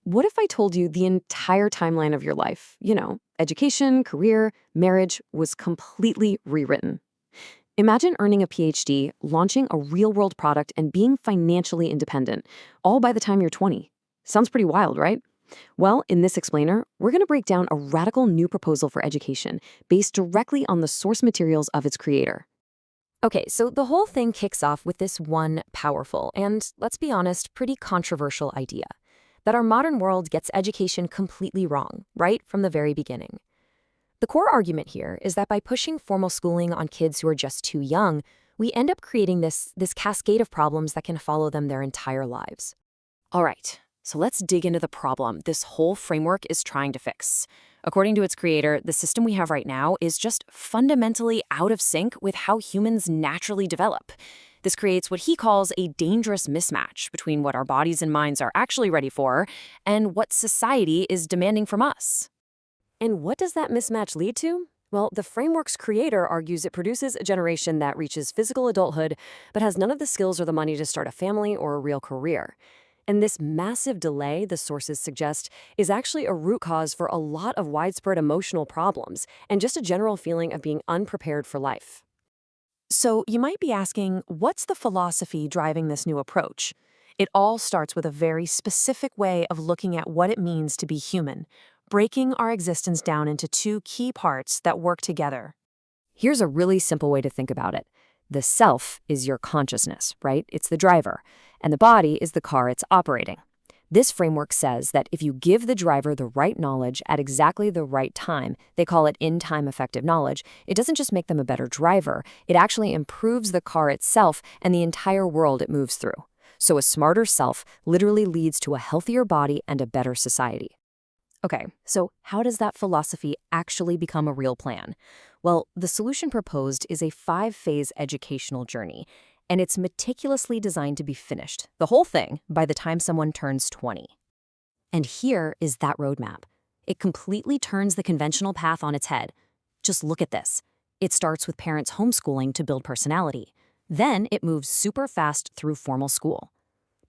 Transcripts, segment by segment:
What if I told you the entire timeline of your life, education, career, marriage, was completely rewritten? Imagine earning a PhD, launching a real-world product, and being financially independent, all by the time you're 20. Sounds pretty wild, right? Well, in this explainer, we're going to break down a radical new proposal for education based directly on the source materials of its creator. Okay, so the whole thing kicks off with this one powerful and, let's be honest, pretty controversial idea that our modern world gets education completely wrong, right from the very beginning. The core argument here is that by pushing formal schooling on kids who are just too young, we end up creating this cascade of problems that can follow them their entire lives. All right, so let's dig into the problem this whole framework is trying to fix. According to its creator, the system we have right now is just fundamentally out of sync with how humans naturally develop. This creates what he calls a dangerous mismatch between what our bodies and minds are actually ready for and what society is demanding from us. And what does that mismatch lead to? Well, the framework's creator argues it produces a generation that reaches physical adulthood but has none of the skills or the money to start a family or a real career. And this massive delay, the sources suggest, is actually a root cause for a lot of widespread emotional problems and just a general feeling of being unprepared for life. So you might be asking, what's the philosophy driving this new approach? It all starts with a very specific way of looking at what it means to be human, breaking our existence down into two key parts that work together. Here's a really simple way to think about it. The self is your consciousness, right? It's the driver. And the body is the car it's operating. This framework says that if you give the driver the right knowledge at exactly the right time, they call it in-time effective knowledge, it doesn't just make them a better driver, it actually improves the car itself and the entire world it moves through. So a smarter self literally leads to a healthier body and a better society. Okay, so how does that philosophy actually become a real plan? Well, the solution proposed is a 5-phase educational journey, and it's meticulously designed to be finished, the whole thing, by the time someone turns 20. And here is that roadmap. It completely turns the conventional path on its head. Just look at this. It starts with parents homeschooling to build personality. Then it moves super fast through formal school.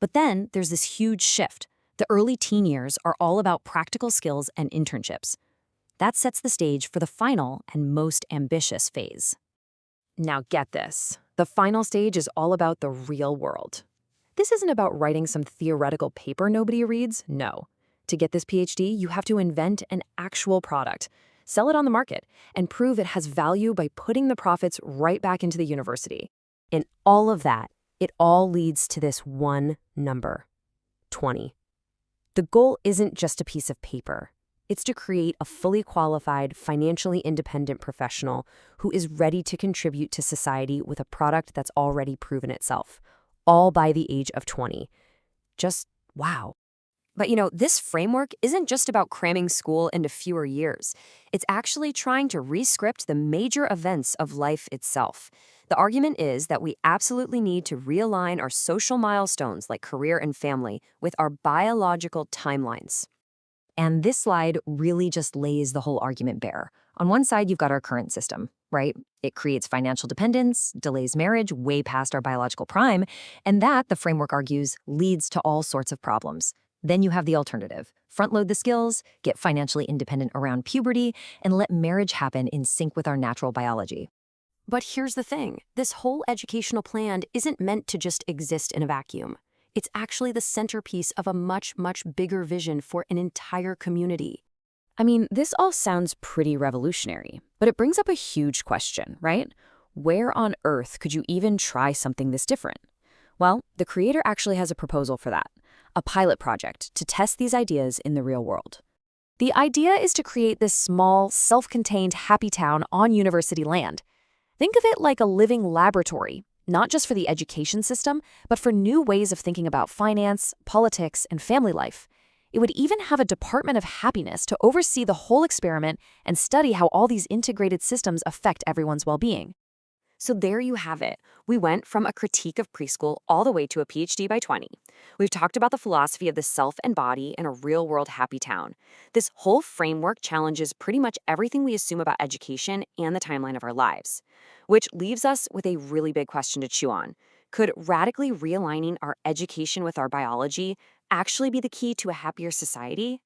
But then there's this huge shift. The early teen years are all about practical skills and internships. That sets the stage for the final and most ambitious phase. Now get this. The final stage is all about the real world. This isn't about writing some theoretical paper nobody reads, no. To get this PhD, you have to invent an actual product, sell it on the market, and prove it has value by putting the profits right back into the university. In all of that, it all leads to this one number, 20. The goal isn't just a piece of paper. It's to create a fully qualified, financially independent professional who is ready to contribute to society with a product that's already proven itself, all by the age of 20. Just wow. But this framework isn't just about cramming school into fewer years. It's actually trying to re-script the major events of life itself. The argument is that we absolutely need to realign our social milestones like career and family with our biological timelines. And this slide really just lays the whole argument bare. On one side, you've got our current system, right? It creates financial dependence, delays marriage way past our biological prime, and that, the framework argues, leads to all sorts of problems. Then you have the alternative. Front-load the skills, get financially independent around puberty, and let marriage happen in sync with our natural biology. But here's the thing. This whole educational plan isn't meant to just exist in a vacuum. It's actually the centerpiece of a much, much bigger vision for an entire community. I mean, this all sounds pretty revolutionary, but it brings up a huge question, right? Where on earth could you even try something this different? Well, the creator actually has a proposal for that, a pilot project to test these ideas in the real world. The idea is to create this small, self-contained happy town on university land. Think of it like a living laboratory, not just for the education system, but for new ways of thinking about finance, politics, and family life. It would even have a department of happiness to oversee the whole experiment and study how all these integrated systems affect everyone's well-being. So there you have it. We went from a critique of preschool all the way to a PhD by 20. We've talked about the philosophy of the self and body in a real-world happy town. This whole framework challenges pretty much everything we assume about education and the timeline of our lives, which leaves us with a really big question to chew on. Could radically realigning our education with our biology actually be the key to a happier society?